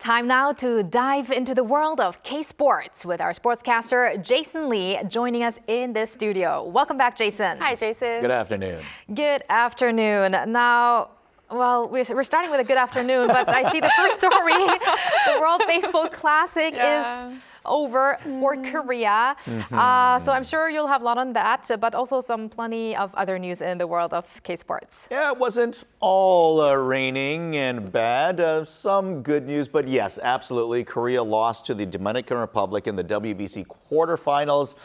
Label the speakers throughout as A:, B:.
A: Time now to dive into the world of K-sports with our sportscaster Jason Lee joining us in the studio. Welcome back, Jason.
B: Hi, Jason.
C: Good afternoon.
A: Good afternoon. Now, well, we're starting with a good afternoon, but I see the first story. The World Baseball Classic is over for Korea. So I'm sure you'll have a lot on that, but also plenty of other news in the world of K-sports.
C: Yeah, it wasn't all raining and bad. Some good news, but yes, absolutely. Korea lost to the Dominican Republic in the WBC quarterfinals.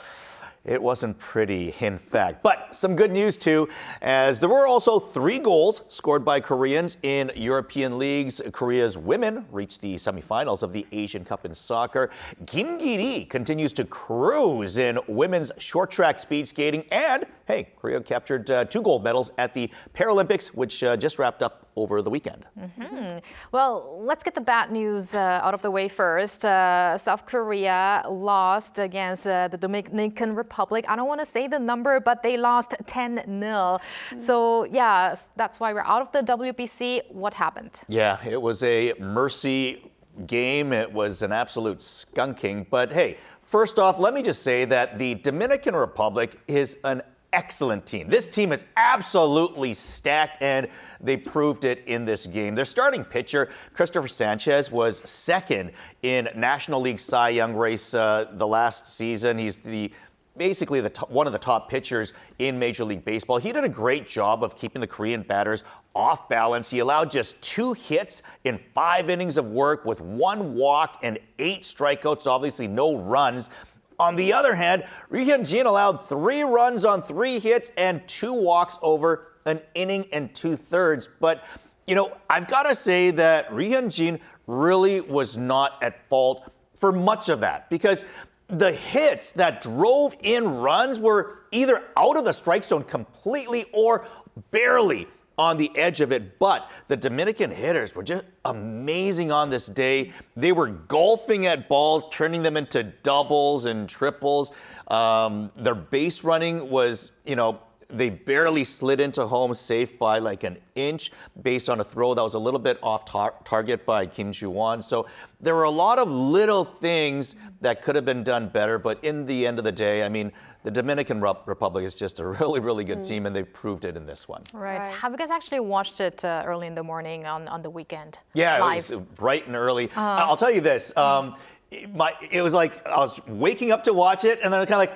C: It wasn't pretty, in fact. But some good news, too, as there were also 3 goals scored by Koreans in European leagues. Korea's women reached the semifinals of the Asian Cup in soccer. Gilli continues to cruise in women's short track speed skating. And, hey, Korea captured 2 gold medals at the Paralympics, which just wrapped up over the weekend.
A: Well, let's get the bad news out of the way first. South Korea lost against the Dominican Republic. I don't want to say the number, but they lost 10-0. So, yeah, that's why we're out of the WBC. What happened?
C: Yeah, it was a mercy game. It was an absolute skunking. But hey, first off, let me just say that the Dominican Republic is an excellent team. This team is absolutely stacked, and they proved it in this game. Their starting pitcher, Christopher Sanchez, was second in National League Cy Young race the last season. He's basically one of the top pitchers in Major League Baseball. He did a great job of keeping the Korean batters off balance. He allowed just 2 hits in 5 innings of work with 1 walk and 8 strikeouts, obviously no runs. On the other hand, Ri Hyun-jin allowed 3 runs on 3 hits and 2 walks over an inning and 2/3. But, you know, I've got to say that Ri Hyun-jin really was not at fault for much of that, because the hits that drove in runs were either out of the strike zone completely or barely on the edge of it. But the Dominican hitters were just amazing on this day. They were golfing at balls, turning them into doubles and triples. Their base running was, they barely slid into home safe by like an inch based on a throw that was a little bit off target by Kim Ju-won. So there were a lot of little things that could have been done better. But in the end of the day, I mean, the Dominican Republic is just a really, really good team, and they proved it in this one.
A: Right. Have you guys actually watched it early in the morning on the weekend?
C: Yeah,
A: live?
C: It was bright and early. I'll tell you this. It was like I was waking up to watch it, and then I kind of like,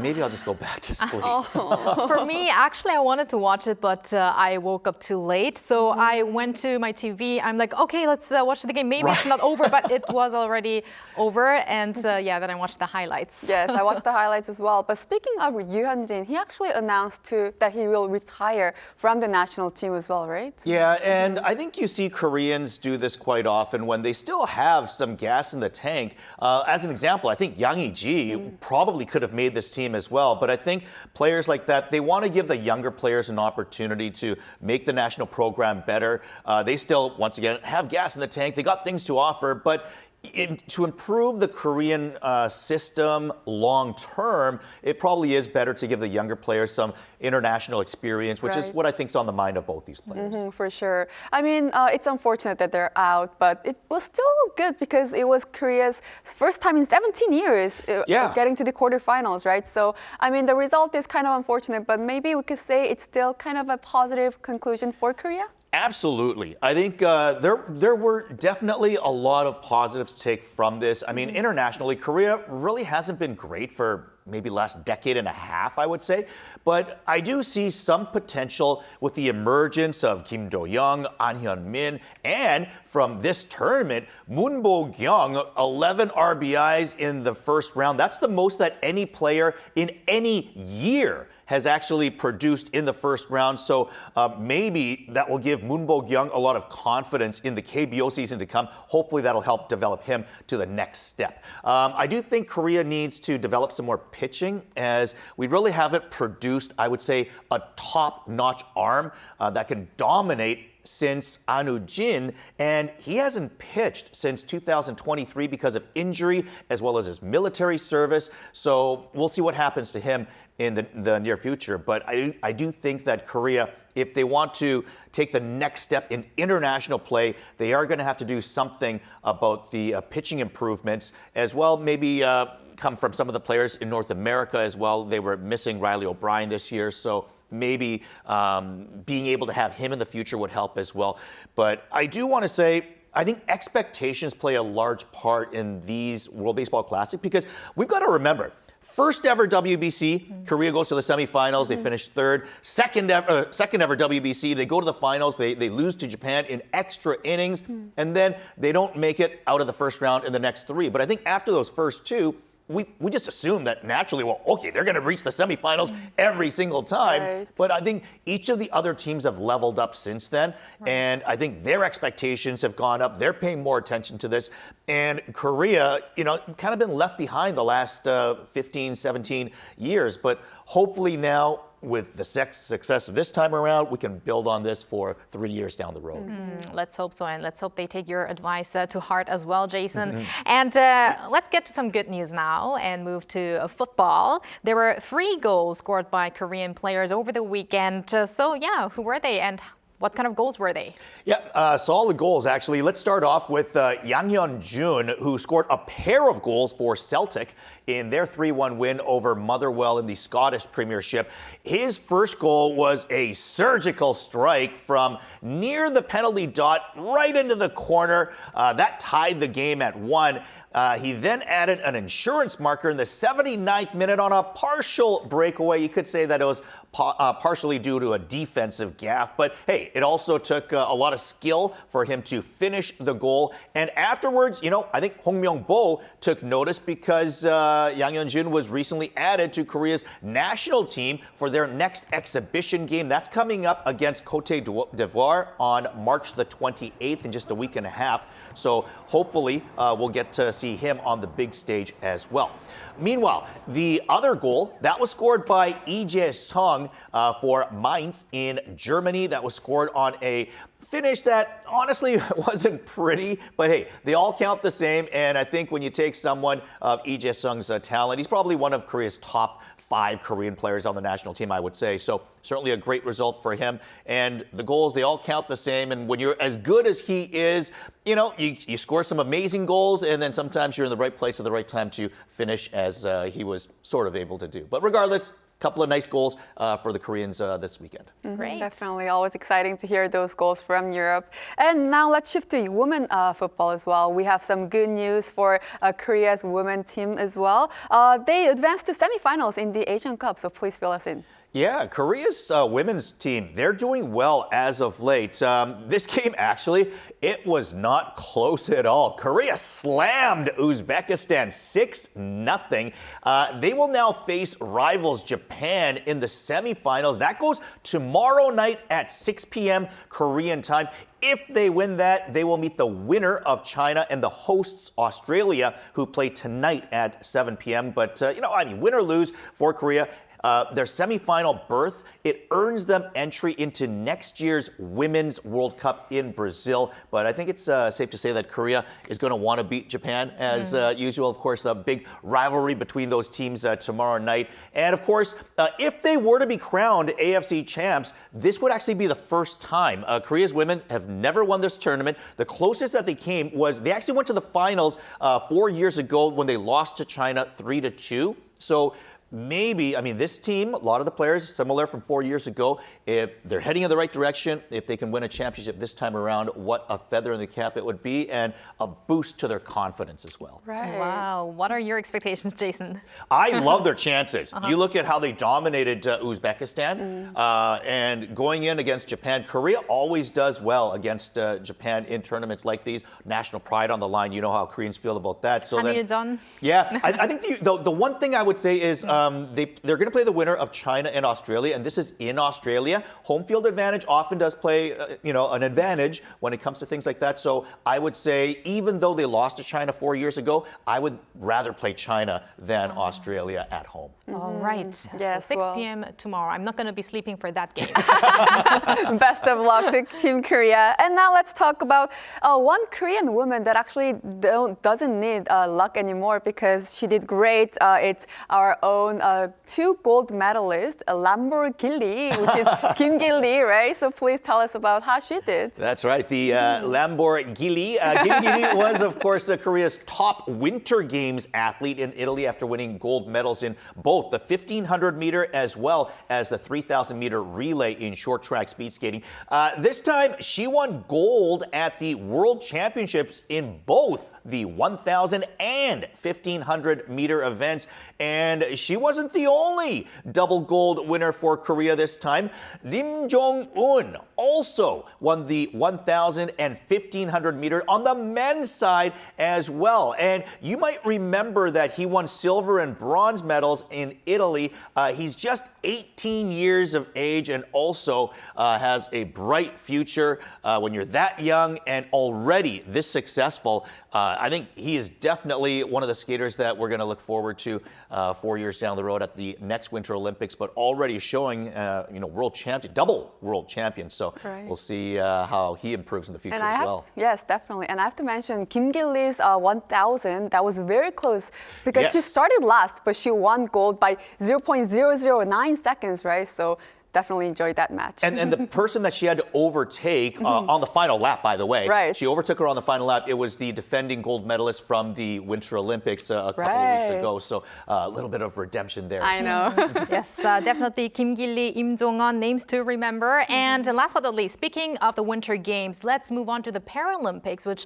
C: maybe I'll just go back to sleep.
A: For me, actually, I wanted to watch it, but I woke up too late. So I went to my TV. I'm like, okay, let's watch the game. Maybe it's not over, but it was already over. And then I watched the highlights.
B: Yes, I watched the highlights as well. But speaking of Ri Hyun-jin, he actually announced that he will retire from the national team as well, right?
C: Yeah, and I think you see Koreans do this quite often when they still have some gas in the tank. As an example, I think Yang Iji probably could have made this team as well. But I think players like that, they want to give the younger players an opportunity to make the national program better. They still, once again, have gas in the tank. They got things to offer, but to improve the Korean system long term, it probably is better to give the younger players some international experience, which is what I think is on the mind of both these players.
B: For sure. I mean, it's unfortunate that they're out, but it was still good because it was Korea's first time in 17 years getting to the quarterfinals, right? So, I mean, the result is kind of unfortunate, but maybe we could say it's still kind of a positive conclusion for Korea?
C: Absolutely. I think there were definitely a lot of positives to take from this. I mean, internationally, Korea really hasn't been great for maybe last decade and a half, I would say. But I do see some potential with the emergence of Kim Do-young, An Hyun-min, and from this tournament, Moon Bo-kyung, 11 RBIs in the first round. That's the most that any player in any year has actually produced in the first round. So maybe that will give Moon Bo-kyung a lot of confidence in the KBO season to come. Hopefully that'll help develop him to the next step. I do think Korea needs to develop some more pitching, as we really haven't produced, I would say, a top-notch arm that can dominate since An Woo-jin, and he hasn't pitched since 2023 because of injury as well as his military service. So we'll see what happens to him in the near future. But I do think that Korea if they want to take the next step in international play, they are going to have to do something about the pitching improvements as well. Maybe come from some of the players in North America as well. They were missing Riley O'Brien this year, so maybe being able to have him in the future would help as well. But I do want to say, I think expectations play a large part in these World Baseball Classic because we've got to remember, first ever WBC, Korea goes to the semifinals. They finish third. Second ever WBC, they go to the finals. They lose to Japan in extra innings, and then they don't make it out of the first round in the next three. But I think after those first two, we just assume that naturally, well, okay, they're going to reach the semifinals every single time.
B: Right.
C: But I think each of the other teams have leveled up since then. Right. And I think their expectations have gone up. They're paying more attention to this. And Korea, kind of been left behind the last 15, 17 years. But hopefully now, with the success of this time around, we can build on this for 3 years down the road.
A: Let's hope so, and let's hope they take your advice to heart as well, Jason. And let's get to some good news now and move to football. There were 3 goals scored by Korean players over the weekend. Who were they and what kind of goals were they?
C: Yeah, solid goals, actually. Let's start off with Yang Hyun-jun, who scored a pair of goals for Celtic in their 3-1 win over Motherwell in the Scottish Premiership. His first goal was a surgical strike from near the penalty dot right into the corner. That tied the game at 1. He then added an insurance marker in the 79th minute on a partial breakaway. You could say that it was partially due to a defensive gaffe. But hey, it also took a lot of skill for him to finish the goal. And afterwards, I think Hong Myung-bo took notice because Yang Hyun-jun was recently added to Korea's national team for their next exhibition game. That's coming up against Cote d'Ivoire on March the 28th in just a week and a half. So hopefully we'll get to see him on the big stage as well. Meanwhile, the other goal, that was scored by Lee Jae-sung for Mainz in Germany. That was scored on a finish that honestly wasn't pretty, but hey, they all count the same. And I think when you take someone of Lee Jae-sung's talent, he's probably one of Korea's top 5 Korean players on the national team, I would say. So certainly a great result for him. And the goals, they all count the same. And when you're as good as he is, you score some amazing goals, and then sometimes you're in the right place at the right time to finish, as he was sort of able to do. But regardless, couple of nice goals for the Koreans this weekend.
A: Great.
B: Definitely always exciting to hear those goals from Europe. And now let's shift to women football as well. We have some good news for Korea's women team as well. They advanced to semifinals in the Asian Cup, so please fill us in.
C: Yeah, Korea's women's team, they're doing well as of late. This game, actually, it was not close at all. Korea slammed Uzbekistan 6-0. They will now face rivals Japan in the semifinals. That goes tomorrow night at 6 p.m. Korean time. If they win that, they will meet the winner of China and the hosts Australia, who play tonight at 7 p.m. But, win or lose for Korea, their semifinal berth, it earns them entry into next year's Women's World Cup in Brazil. But I think it's safe to say that Korea is going to want to beat Japan as usual. Of course, a big rivalry between those teams tomorrow night. And of course, if they were to be crowned AFC champs, this would actually be the first time. Korea's women have never won this tournament. The closest that they came was they actually went to the finals 4 years ago when they lost to China 3-2. So maybe, this team, a lot of the players similar from 4 years ago, if they're heading in the right direction, if they can win a championship this time around, what a feather in the cap it would be and a boost to their confidence as well.
B: Right.
A: Wow. What are your expectations, Jason?
C: I love their chances. You look at how they dominated Uzbekistan and going in against Japan. Korea always does well against Japan in tournaments like these. National pride on the line. You know how Koreans feel about that. So then, yeah, I think the one thing I would say is they're going to play the winner of China and Australia, and this is in Australia. Home field advantage often does play, an advantage when it comes to things like that. So I would say, even though they lost to China 4 years ago, I would rather play China than Australia at home.
A: All right.
B: Yes,
A: so 6 p.m. tomorrow. I'm not going to be sleeping for that game.
B: Best of luck to Team Korea. And now let's talk about one Korean woman that actually doesn't need luck anymore because she did great. It's our own own 2 gold medalists, Gilli, which is Gilli, right? So please tell us about how she did.
C: That's right. The Gilli. Gilli was, of course, Korea's top Winter Games athlete in Italy after winning gold medals in both the 1500 meter as well as the 3000 meter relay in short track speed skating. This time, she won gold at the World Championships in both the 1000 and 1500 meter events. And she wasn't the only double gold winner for Korea this time. Lim Jong-un also won the 1000 and 1500 meter on the men's side as well. And you might remember that he won silver and bronze medals in Italy. He's just 18 years of age and also has a bright future. When you're that young and already this successful, I think he is definitely one of the skaters that we're going to look forward to 4 years down the road at the next Winter Olympics, but already showing, world champion, double world champion. So we'll see how he improves in the future as well.
B: Yes, definitely. And I have to mention Kim Gilli's 1000. That was very close because she started last, but she won gold by 0.009 seconds, right? So definitely enjoyed that match.
C: And the person that she had to overtake on the final lap, by the way, she overtook her on the final lap. It was the defending gold medalist from the Winter Olympics a couple of weeks ago. So a little bit of redemption there.
B: I know.
A: Yes, definitely Kim Gilli, Im Jong-un, names to remember. And last but not least, speaking of the Winter Games, let's move on to the Paralympics, which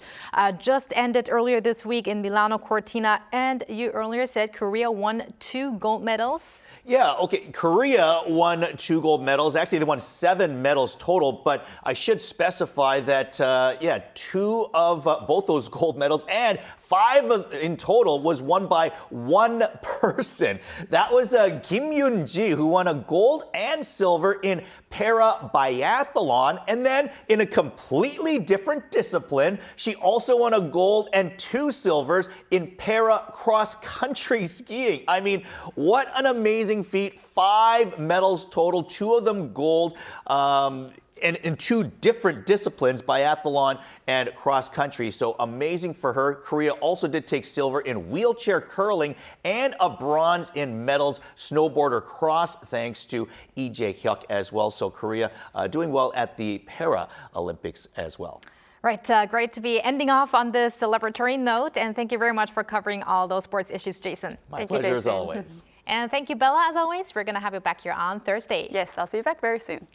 A: just ended earlier this week in Milano Cortina. And you earlier said Korea won 2 gold medals.
C: Yeah, okay. Korea won 2 gold medals. Actually, they won 7 medals total, but I should specify that, 2 of both those gold medals and 5 in total was won by one person. That was Kim Yoon-ji, who won a gold and silver in para-biathlon. And then in a completely different discipline, she also won a gold and 2 silvers in para-cross-country skiing. I mean, what an amazing feat. 5 medals total, 2 of them gold. And in 2 different disciplines, biathlon and cross country. So amazing for her. Korea also did take silver in wheelchair curling and a bronze in medals snowboarder cross, thanks to Lee Jae-hyuk as well. So Korea doing well at the Paralympics as well.
A: Right, great to be ending off on this celebratory note. And thank you very much for covering all those sports issues, Jason.
C: My pleasure as always.
A: And thank you, Bella, as always. We're going to have you back here on Thursday.
B: Yes, I'll see you back very soon.